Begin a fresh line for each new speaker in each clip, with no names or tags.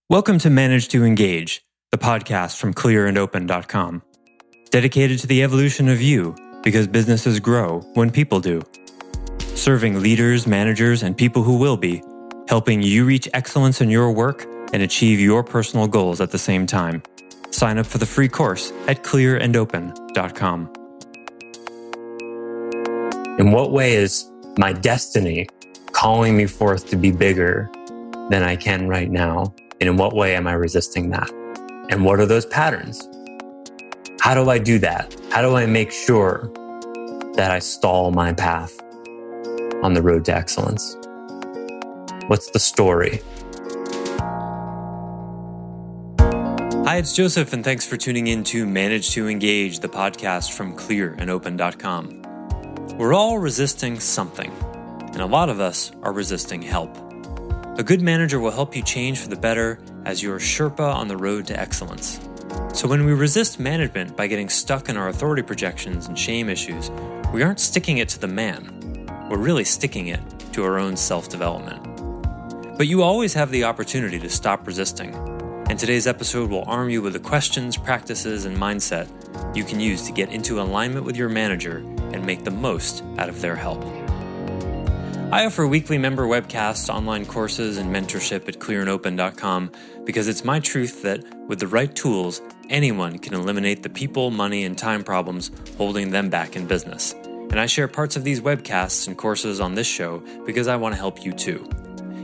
Welcome to Manage to Engage, the podcast from clearandopen.com, dedicated to the evolution of you because businesses grow when people do. Serving leaders, managers, and people who will be, helping you reach excellence in your work and achieve your personal goals at the same time. Sign up for the free course at clearandopen.com.
In what way is my destiny calling me forth to be bigger than I can right now? And in what way am I resisting that? And what are those patterns? How do I do that? How do I make sure that I stall my path on the road to excellence? What's the story?
Hi, it's Joseph, and thanks for tuning in to Manage to Engage, the podcast from clearandopen.com. We're all resisting something, and a lot of us are resisting help. A good manager will help you change for the better as your sherpa on the road to excellence. So when we resist management by getting stuck in our authority projections and shame issues, we aren't sticking it to the man. We're really sticking it to our own self-development. But you always have the opportunity to stop resisting. And today's episode will arm you with the questions, practices, and mindset you can use to get into alignment with your manager and make the most out of their help. I offer weekly member webcasts, online courses, and mentorship at clearandopen.com because it's my truth that with the right tools, anyone can eliminate the people, money, and time problems holding them back in business. And I share parts of these webcasts and courses on this show because I want to help you too.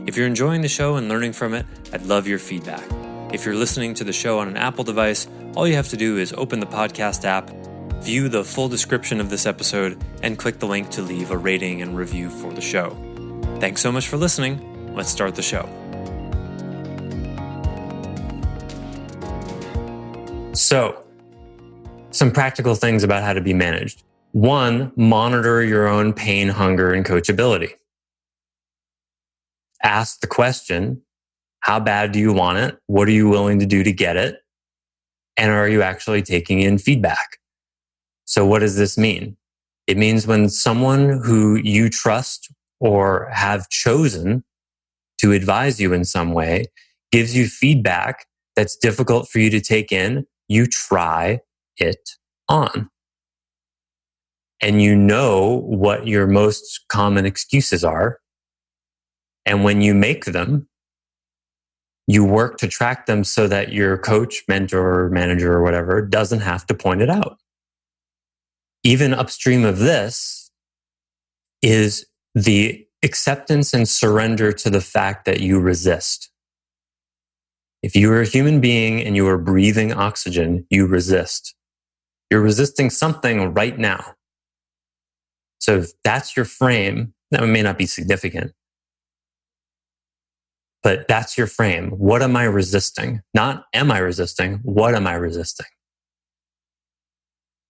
If you're enjoying the show and learning from it, I'd love your feedback. If you're listening to the show on an Apple device, all you have to do is open the podcast app, view the full description of this episode, and click the link to leave a rating and review for the show. Thanks so much for listening. Let's start the show.
So, some practical things about how to be managed. 1, monitor your own pain, hunger, and coachability. Ask the question, how bad do you want it? What are you willing to do to get it? And are you actually taking in feedback? So what does this mean? It means when someone who you trust or have chosen to advise you in some way gives you feedback that's difficult for you to take in, you try it on. And you know what your most common excuses are. And when you make them, you work to track them so that your coach, mentor, manager, or whatever doesn't have to point it out. Even upstream of this is the acceptance and surrender to the fact that you resist. If you are a human being and you are breathing oxygen, you resist. You're resisting something right now. So if that's your frame, that may not be significant, but that's your frame. What am I resisting? Not am I resisting? What am I resisting?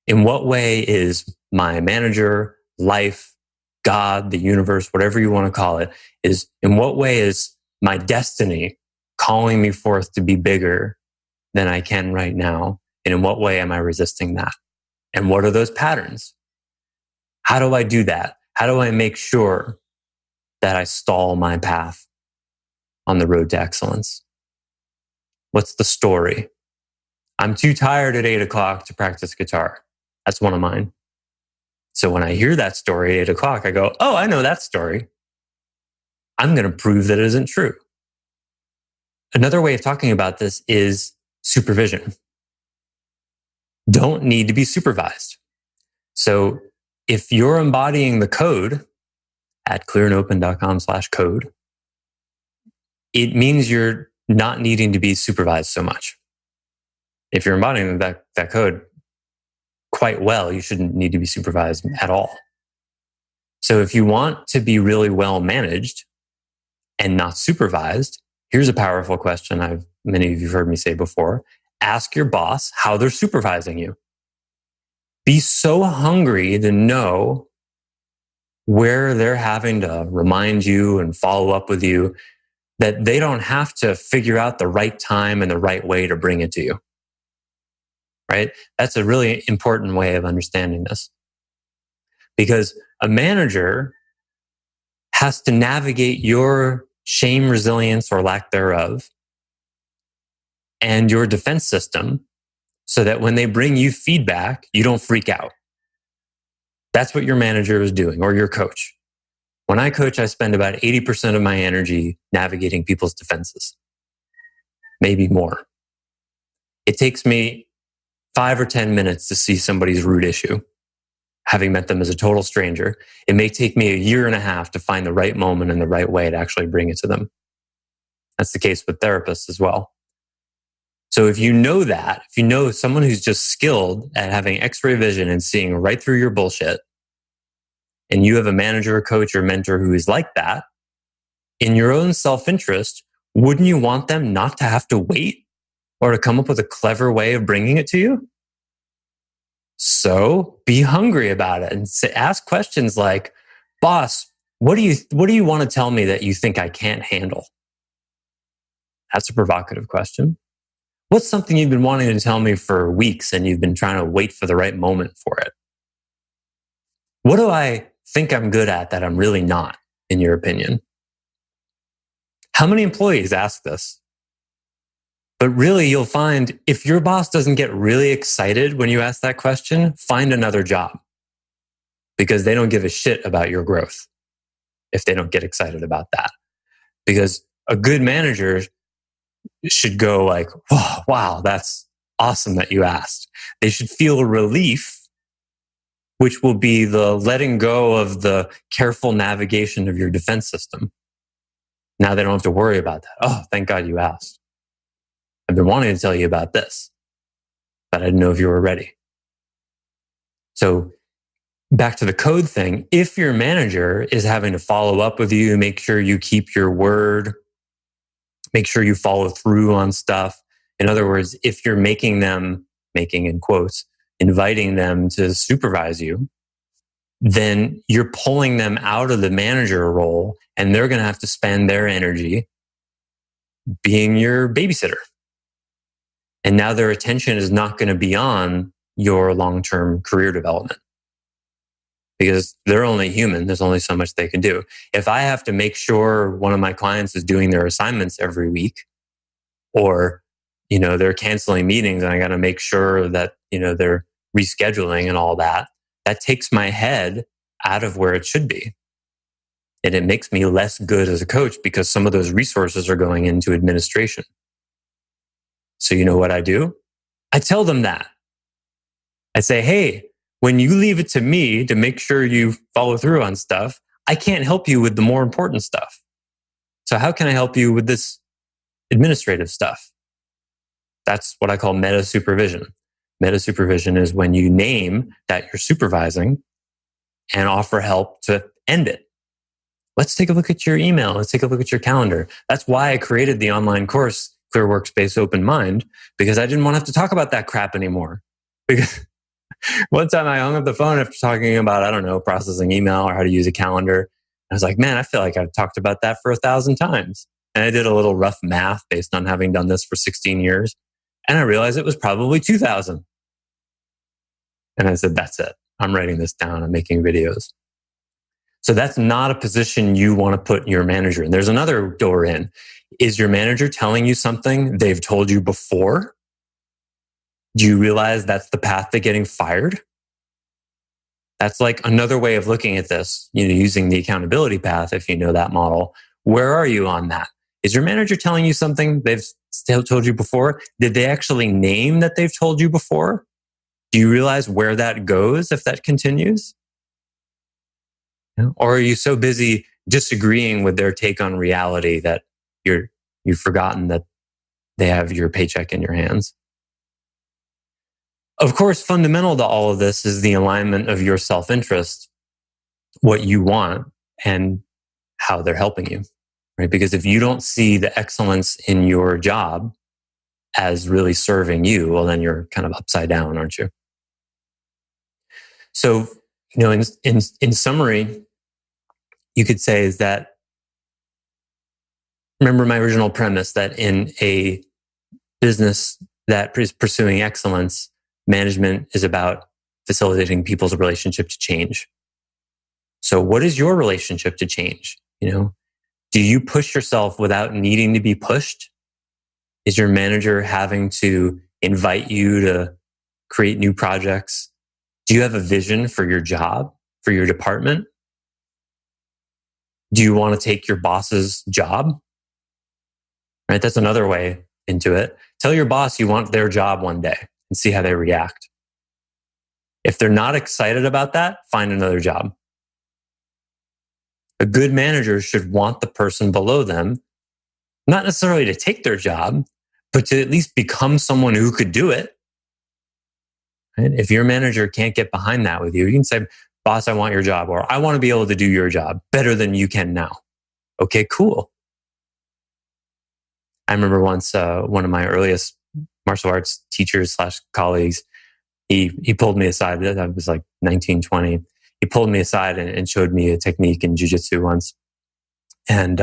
In what way is my manager, life, God, the universe, whatever you want to call it, is in what way is my destiny calling me forth to be bigger than I can right now? And in what way am I resisting that? And what are those patterns? How do I do that? How do I make sure that I stall my path on the road to excellence? What's the story? I'm too tired at 8 o'clock to practice guitar. That's one of mine. So when I hear that story at 8 o'clock, I go, oh, I know that story. I'm going to prove that it isn't true. Another way of talking about this is supervision. Don't need to be supervised. So if you're embodying the code at clearandopen.com/code, it means you're not needing to be supervised so much. If you're embodying that code quite well, you shouldn't need to be supervised at all. So if you want to be really well managed and not supervised, here's a powerful question many of you have heard me say before. Ask your boss how they're supervising you. Be so hungry to know where they're having to remind you and follow up with you that they don't have to figure out the right time and the right way to bring it to you. Right? That's a really important way of understanding this. Because a manager has to navigate your shame, resilience, or lack thereof and your defense system so that when they bring you feedback, you don't freak out. That's what your manager is doing, or your coach. When I coach, I spend about 80% of my energy navigating people's defenses, maybe more. It takes me 5 or 10 minutes to see somebody's root issue. Having met them as a total stranger, it may take me a year and a half to find the right moment and the right way to actually bring it to them. That's the case with therapists as well. So if you know that, if you know someone who's just skilled at having x-ray vision and seeing right through your bullshit, and you have a manager, a coach, or mentor who is like that, in your own self-interest, wouldn't you want them not to have to wait or to come up with a clever way of bringing it to you? So be hungry about it and ask questions like, boss, what do you want to tell me that you think I can't handle? That's a provocative question. What's something you've been wanting to tell me for weeks and you've been trying to wait for the right moment for it? What do I think I'm good at that I'm really not, in your opinion? How many employees ask this? But really, you'll find if your boss doesn't get really excited when you ask that question, find another job, because they don't give a shit about your growth if they don't get excited about that. Because a good manager should go like, oh, wow, that's awesome that you asked. They should feel relief, which will be the letting go of the careful navigation of your defense system. Now they don't have to worry about that. Oh, thank God you asked. I've been wanting to tell you about this, but I didn't know if you were ready. So back to the code thing, if your manager is having to follow up with you, make sure you keep your word, make sure you follow through on stuff. In other words, if you're making in quotes, inviting them to supervise you, then you're pulling them out of the manager role and they're going to have to spend their energy being your babysitter. And now their attention is not going to be on your long-term career development because they're only human. There's only so much they can do. If I have to make sure one of my clients is doing their assignments every week, or, they're canceling meetings and I got to make sure that, they're rescheduling and all that, that takes my head out of where it should be. And it makes me less good as a coach because some of those resources are going into administration. So you know what I do? I tell them that. I say, hey, when you leave it to me to make sure you follow through on stuff, I can't help you with the more important stuff. So how can I help you with this administrative stuff? That's what I call meta supervision. Meta supervision is when you name that you're supervising and offer help to end it. Let's take a look at your email. Let's take a look at your calendar. That's why I created the online course, Clear Workspace Open Mind, because I didn't want to have to talk about that crap anymore. Because one time I hung up the phone after talking about, processing email or how to use a calendar. I was like, man, I feel like I've talked about that for 1,000 times. And I did a little rough math based on having done this for 16 years. And I realized it was probably 2,000. And I said, that's it. I'm writing this down. I'm making videos. So that's not a position you want to put your manager in. There's another door in. Is your manager telling you something they've told you before? Do you realize that's the path to getting fired? That's like another way of looking at this, using the accountability path, if you know that model. Where are you on that? Is your manager telling you something they've told you before? Did they actually name that they've told you before? Do you realize where that goes if that continues? Or are you so busy disagreeing with their take on reality that you've forgotten that they have your paycheck in your hands? Of course, fundamental to all of this is the alignment of your self-interest, what you want, and how they're helping you, right? Because if you don't see the excellence in your job as really serving you, well, then you're kind of upside down, aren't you? So, in summary, you could say is that, remember my original premise that in a business that is pursuing excellence, management is about facilitating people's relationship to change. So what is your relationship to change? Do you push yourself without needing to be pushed? Is your manager having to invite you to create new projects? Do you have a vision for your job, for your department? Do you want to take your boss's job? Right? That's another way into it. Tell your boss you want their job one day and see how they react. If they're not excited about that, find another job. A good manager should want the person below them, not necessarily to take their job, but to at least become someone who could do it. Right? If your manager can't get behind that with you, you can say, boss, I want your job, or I want to be able to do your job better than you can now. Okay, cool. I remember once one of my earliest martial arts teachers / colleagues, he pulled me aside. I was like 19, 20. He pulled me aside and showed me a technique in jiu-jitsu once, and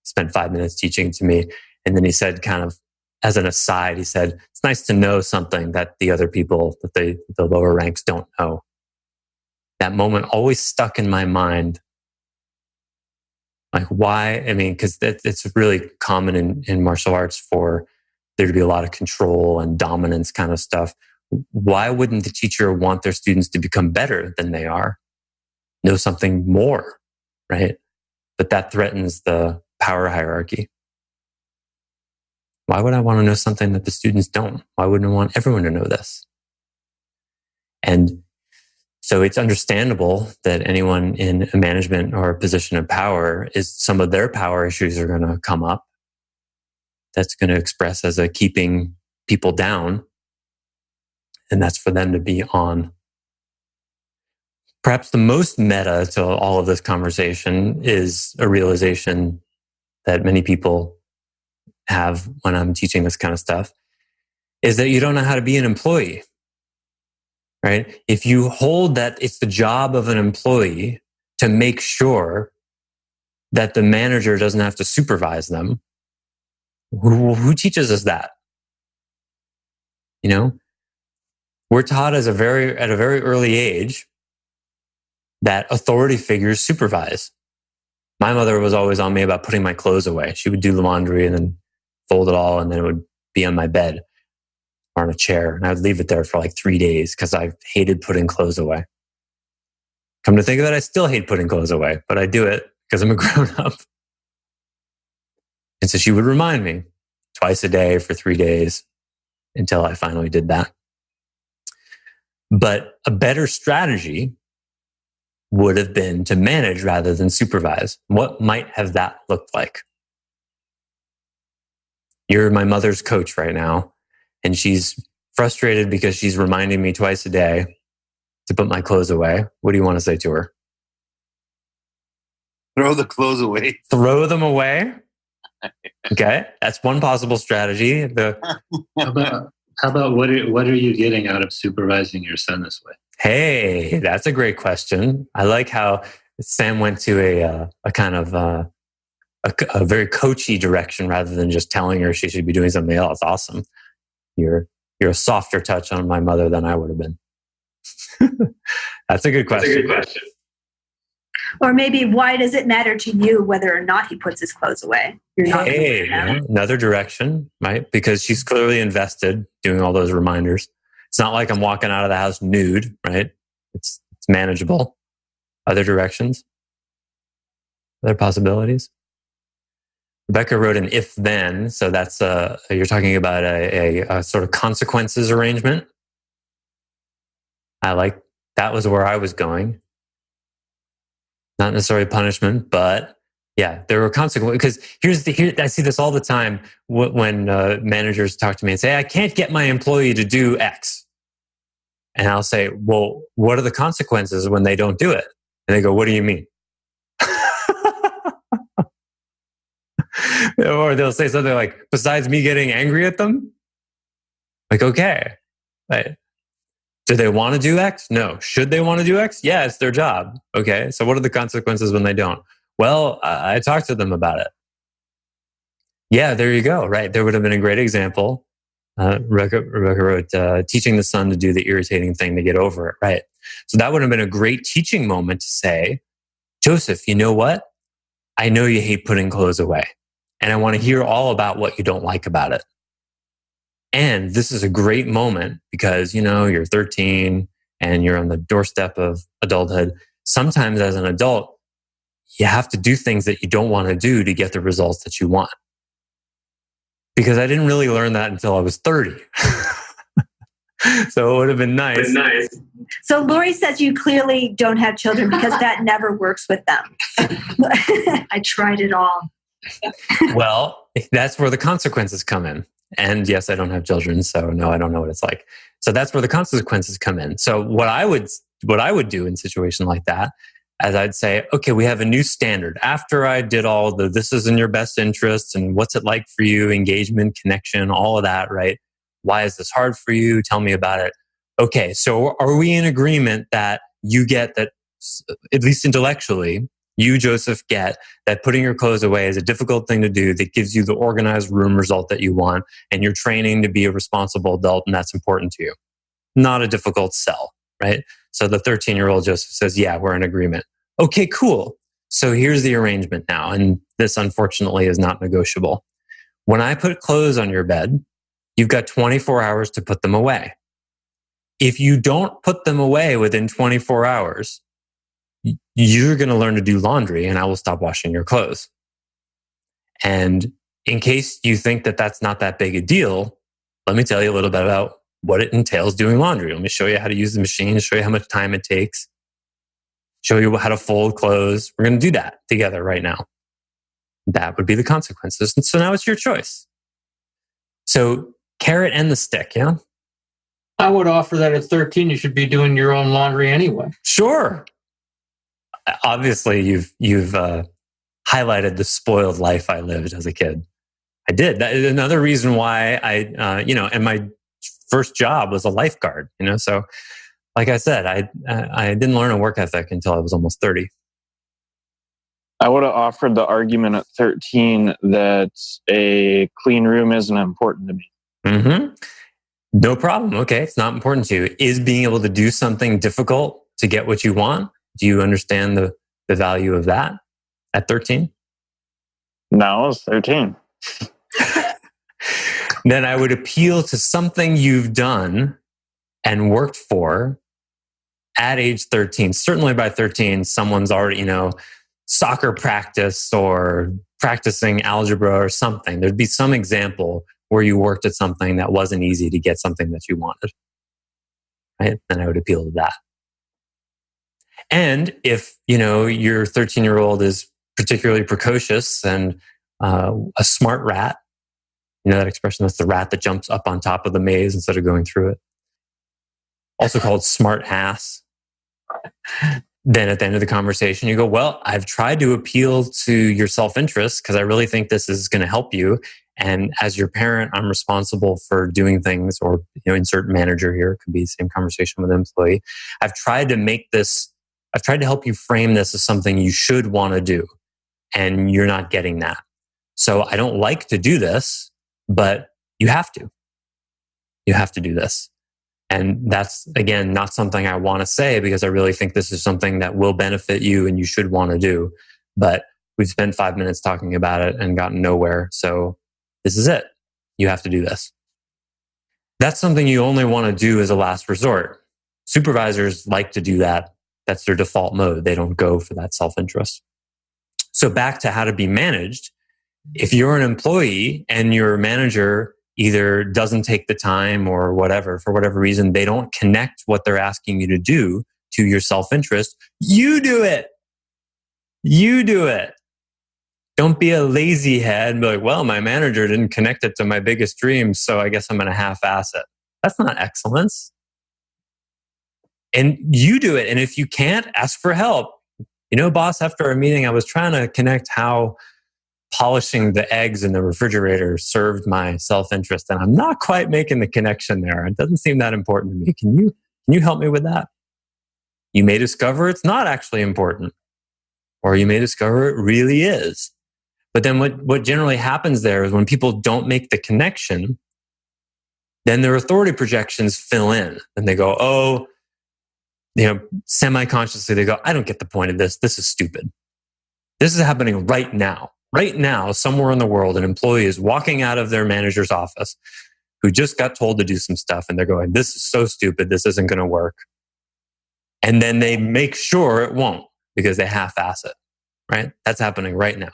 spent 5 minutes teaching to me. And then he said, kind of as an aside, he said, it's nice to know something that the other people, that the lower ranks don't know. That moment always stuck in my mind. Like, why? I mean, because it's really common in martial arts for there to be a lot of control and dominance kind of stuff. Why wouldn't the teacher want their students to become better than they are? Know something more, right? But that threatens the power hierarchy. Why would I want to know something that the students don't? Why wouldn't I want everyone to know this? And so it's understandable that anyone in a management or a position of power, is some of their power issues are going to come up. That's going to express as a keeping people down. And that's for them to be on. Perhaps the most meta to all of this conversation is a realization that many people have when I'm teaching this kind of stuff, is that you don't know how to be an employee. Right? If you hold that it's the job of an employee to make sure that the manager doesn't have to supervise them, who teaches us that? You know, we're taught at a very early age that authority figures supervise. My mother was always on me about putting my clothes away. She would do the laundry and then fold it all, and then it would be on my bed or on a chair. And I would leave it there for like 3 days because I hated putting clothes away. Come to think of it, I still hate putting clothes away, but I do it because I'm a grown up. And so she would remind me twice a day for 3 days until I finally did that. But a better strategy would have been to manage rather than supervise. What might have that looked like? You're my mother's coach right now, and she's frustrated because she's reminding me twice a day to put my clothes away. What do you want to say to her?
Throw the clothes away.
Throw them away? Okay, that's one possible strategy.
How about what are you getting out of supervising your son this way?
Hey, that's a great question. I like how Sam went to a kind of a very coachy direction rather than just telling her she should be doing something else. Awesome. You're a softer touch on my mother than I would have been. That's a good question.
Or maybe, why does it matter to you whether or not he puts his clothes away? You're not
another direction, right? Because she's clearly invested doing all those reminders. It's not like I'm walking out of the house nude, right? It's manageable. Other directions? Other possibilities? Rebecca wrote an if-then, so that's you're talking about a sort of consequences arrangement. I like, that was where I was going. Not necessarily punishment, but yeah, there were consequences. Because I see this all the time when managers talk to me and say, I can't get my employee to do X. And I'll say, well, what are the consequences when they don't do it? And they go, what do you mean? Or they'll say something like, besides me getting angry at them? Like, okay. Right. Do they want to do X? No. Should they want to do X? Yeah, it's their job. Okay. So what are the consequences when they don't? Well, I talked to them about it. Yeah, there you go. Right. There would have been a great example. Rebecca wrote, teaching the son to do the irritating thing to get over it. Right. So that would have been a great teaching moment to say, Joseph, you know what? I know you hate putting clothes away. And I want to hear all about what you don't like about it. And this is a great moment because, you're 13 and you're on the doorstep of adulthood. Sometimes as an adult, you have to do things that you don't want to do to get the results that you want. Because I didn't really learn that until I was 30. So it would have been nice.
So Lori says you clearly don't have children because that never works with them. I tried it all.
Well, that's where the consequences come in. And yes, I don't have children, so no, I don't know what it's like. So that's where the consequences come in. So what I would do in a situation like that, as I'd say, okay, we have a new standard. After I did all the this is in your best interest and what's it like for you, engagement, connection, all of that, right? Why is this hard for you? Tell me about it. Okay, so are we in agreement that you get that, at least intellectually, you, Joseph, get that putting your clothes away is a difficult thing to do that gives you the organized room result that you want, and you're training to be a responsible adult, and that's important to you. Not a difficult sell, right? So the 13-year-old Joseph says, yeah, we're in agreement. Okay, cool. So here's the arrangement now, and this unfortunately is not negotiable. When I put clothes on your bed, you've got 24 hours to put them away. If you don't put them away within 24 hours, you're going to learn to do laundry and I will stop washing your clothes. And in case you think that that's not that big a deal, let me tell you a little bit about what it entails doing laundry. Let me show you how to use the machine, show you how much time it takes, show you how to fold clothes. We're going to do that together right now. That would be the consequences. And so now it's your choice. So carrot and the stick, yeah?
I would offer that at 13, you should be doing your own laundry anyway.
Sure. Obviously, you've highlighted the spoiled life I lived as a kid. I did. That is another reason why and my first job was a lifeguard, so like I said, I didn't learn a work ethic until I was almost 30.
I would have offered the argument at 13 that a clean room isn't important to me.
Mm-hmm. No problem. Okay, it's not important to you. Is being able to do something difficult to get what you want? Do you understand the value of that at 13?
No, I was 13.
Then I would appeal to something you've done and worked for at age 13. Certainly by 13, someone's already, soccer practice or practicing algebra or something. There'd be some example where you worked at something that wasn't easy to get something that you wanted. Right? Then I would appeal to that. And if, your 13-year-old is particularly precocious and a smart rat, that expression, that's the rat that jumps up on top of the maze instead of going through it. Also called smart ass. Then at the end of the conversation, you go, well, I've tried to appeal to your self-interest because I really think this is going to help you. And as your parent, I'm responsible for doing things, or, insert manager here. It could be the same conversation with an employee. I've tried to help you frame this as something you should want to do. And you're not getting that. So I don't like to do this, but you have to. You have to do this. And that's, again, not something I want to say because I really think this is something that will benefit you and you should want to do. But we've spent 5 minutes talking about it and gotten nowhere. So this is it. You have to do this. That's something you only want to do as a last resort. Supervisors like to do that. That's their default mode. They don't go for that self-interest. So back to how to be managed. If you're an employee and your manager either doesn't take the time or whatever, for whatever reason, they don't connect what they're asking you to do to your self-interest, you do it. You do it. Don't be a lazy head and be like, well, my manager didn't connect it to my biggest dreams, so I guess I'm going to half-ass it. That's not excellence. And you do it. And if you can't, ask for help. Boss, after our meeting, I was trying to connect how polishing the eggs in the refrigerator served my self-interest, and I'm not quite making the connection there. It doesn't seem that important to me. Can you help me with that? You may discover it's not actually important, or you may discover it really is. But then what generally happens there is when people don't make the connection, then their authority projections fill in, and they go, semi-consciously, they go, I don't get the point of this. This is stupid. This is happening right now. Right now, somewhere in the world, an employee is walking out of their manager's office who just got told to do some stuff and they're going, this is so stupid, this isn't going to work. And then they make sure it won't because they half-ass it, right? That's happening right now.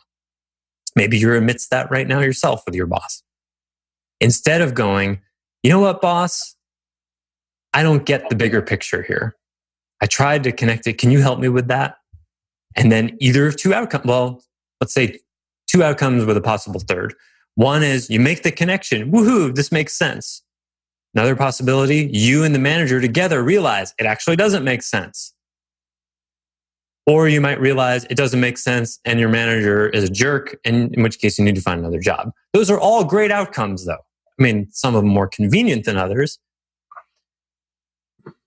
Maybe you're amidst that right now yourself with your boss. Instead of going, you know what, boss? I don't get the bigger picture here. I tried to connect it. Can you help me with that? And then either of two outcomes, well, let's say two outcomes with a possible third. One is you make the connection. Woohoo, this makes sense. Another possibility, you and the manager together realize it actually doesn't make sense. Or you might realize it doesn't make sense and your manager is a jerk, and in which case you need to find another job. Those are all great outcomes, though. I mean, some of them more convenient than others.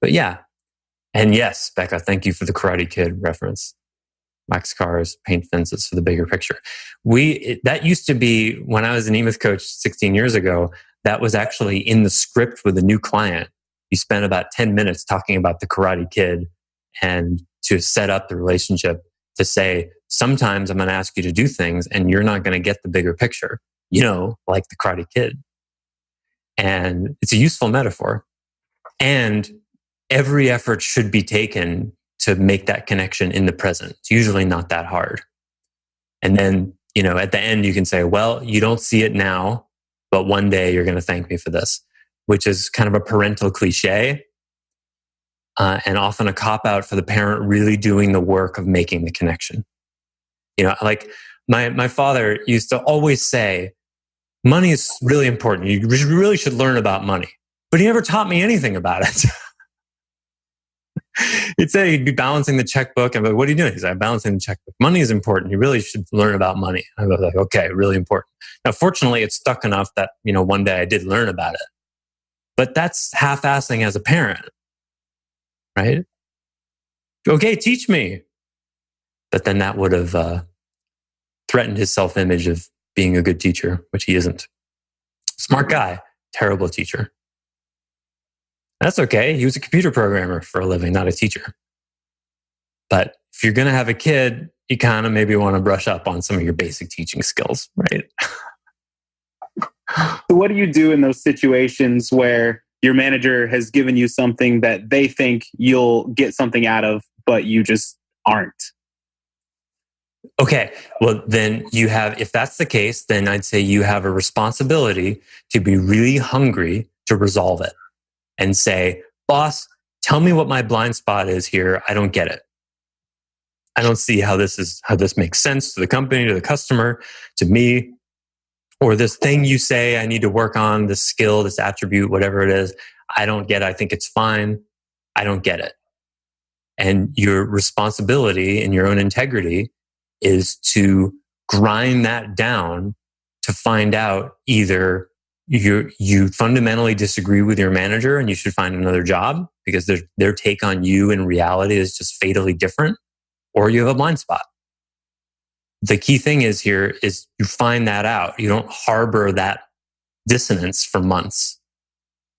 But yeah. And yes, Becca, thank you for the Karate Kid reference. Wax cars, paint fences for the bigger picture. That used to be, when I was an eMyth coach 16 years ago, that was actually in the script with a new client. You spent about 10 minutes talking about the Karate Kid and to set up the relationship to say, sometimes I'm going to ask you to do things and you're not going to get the bigger picture, like the Karate Kid. And it's a useful metaphor. And every effort should be taken to make that connection in the present. It's usually not that hard. And then, at the end, you can say, well, you don't see it now, but one day you're going to thank me for this, which is kind of a parental cliche. And often a cop-out for the parent really doing the work of making the connection. Like my father used to always say, money is really important. You really should learn about money. But he never taught me anything about it. He'd say he'd be balancing the checkbook. I'm like, what are you doing? He's like, I'm balancing the checkbook. Money is important. You really should learn about money. I was like, okay, really important. Now, fortunately, it's stuck enough that, one day I did learn about it. But that's half-assing as a parent, right? Okay, teach me. But then that would have threatened his self-image of being a good teacher, which he isn't. Smart guy, terrible teacher. That's okay. He was a computer programmer for a living, not a teacher. But if you're going to have a kid, you kind of maybe want to brush up on some of your basic teaching skills, right?
So what do you do in those situations where your manager has given you something that they think you'll get something out of, but you just aren't?
Okay, well, then if that's the case, then I'd say you have a responsibility to be really hungry to resolve it. And say, boss, tell me what my blind spot is here. I don't get it. I don't see how this makes sense to the company, to the customer, to me, or this thing you say I need to work on, this skill, this attribute, whatever it is. I don't get it. I think it's fine. I don't get it. And your responsibility and your own integrity is to grind that down to find out either you fundamentally disagree with your manager and you should find another job because their take on you in reality is just fatally different, or you have a blind spot. The key thing is here is you find that out. You don't harbor that dissonance for months.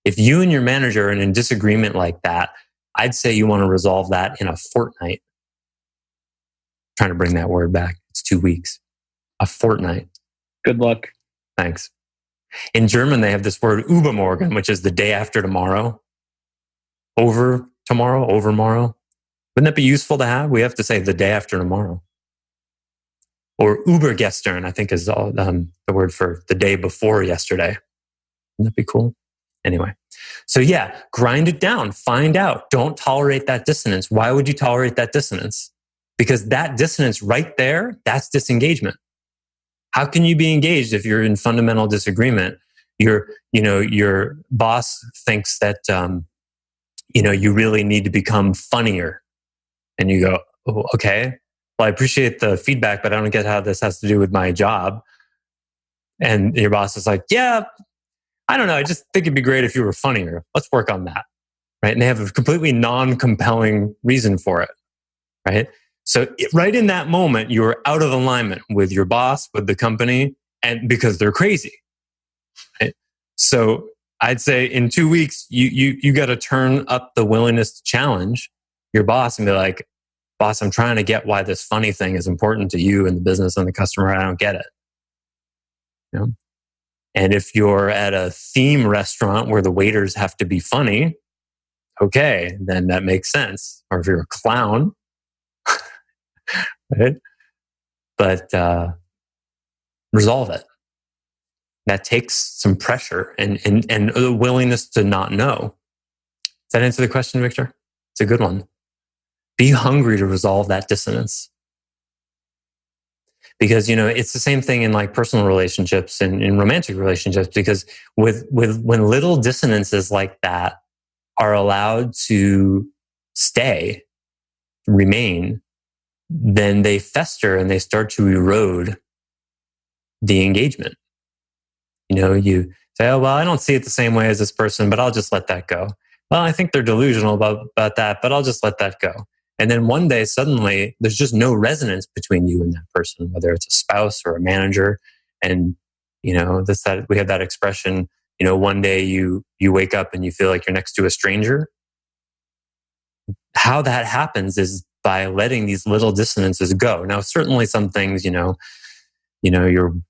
If you and your manager are in disagreement like that, I'd say you want to resolve that in a fortnight. I'm trying to bring that word back. It's 2 weeks. A fortnight.
Good luck.
Thanks. In German, they have this word übermorgen, which is the day after tomorrow. Over tomorrow, overmorrow. Wouldn't that be useful to have? We have to say the day after tomorrow. Or übergestern, I think is the word for the day before yesterday. Wouldn't that be cool? Anyway. So yeah, grind it down. Find out. Don't tolerate that dissonance. Why would you tolerate that dissonance? Because that dissonance right there, that's disengagement. How can you be engaged if you're in fundamental disagreement? Your boss thinks that, you really need to become funnier. And you go, oh, okay, well, I appreciate the feedback, but I don't get how this has to do with my job. And your boss is like, yeah, I don't know. I just think it'd be great if you were funnier. Let's work on that. Right. And they have a completely non-compelling reason for it. Right. So right in that moment, you're out of alignment with your boss, with the company, and because they're crazy. Right? So I'd say in 2 weeks, you got to turn up the willingness to challenge your boss and be like, boss, I'm trying to get why this funny thing is important to you and the business and the customer. I don't get it. And if you're at a theme restaurant where the waiters have to be funny, okay, then that makes sense. Or if you're a clown, right? But resolve it. That takes some pressure and a willingness to not know. Does that answer the question, Victor? It's a good one. Be hungry to resolve that dissonance. Because, it's the same thing in like personal relationships and in romantic relationships, because with when little dissonances like that are allowed to remain, then they fester and they start to erode the engagement. You say, oh, well, I don't see it the same way as this person, but I'll just let that go. Well, I think they're delusional about that, but I'll just let that go. And then one day, suddenly, there's just no resonance between you and that person, whether it's a spouse or a manager. And, we have that expression, one day you wake up and you feel like you're next to a stranger. How that happens is by letting these little dissonances go. Now, certainly some things, your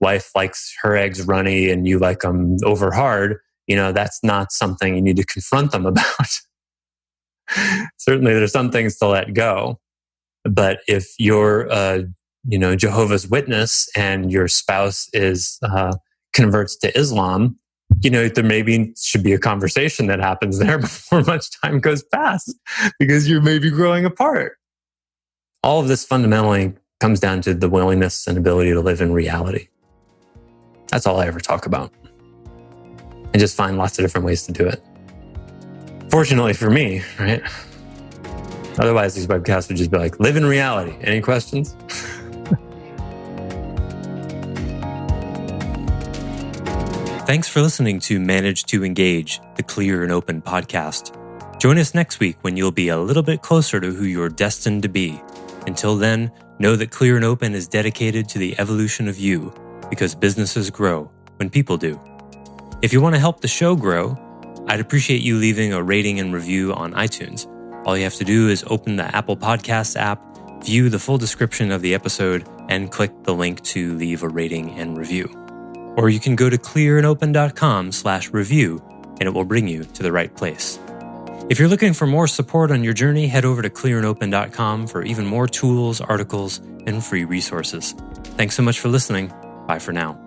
wife likes her eggs runny and you like them over hard. That's not something you need to confront them about. Certainly there's some things to let go. But if you're Jehovah's Witness and your spouse converts to Islam, there maybe should be a conversation that happens there before much time goes past, because you're maybe growing apart. All of this fundamentally comes down to the willingness and ability to live in reality. That's all I ever talk about. And just find lots of different ways to do it. Fortunately for me, right? Otherwise, these webcasts would just be like, live in reality. Any questions?
Thanks for listening to Manage to Engage, the Clear and Open podcast. Join us next week when you'll be a little bit closer to who you're destined to be. Until then, know that Clear and Open is dedicated to the evolution of you, because businesses grow when people do. If you want to help the show grow, I'd appreciate you leaving a rating and review on iTunes. All you have to do is open the Apple Podcasts app, view the full description of the episode, and click the link to leave a rating and review. Or you can go to clearandopen.com/review and it will bring you to the right place. If you're looking for more support on your journey, head over to clearandopen.com for even more tools, articles, and free resources. Thanks so much for listening. Bye for now.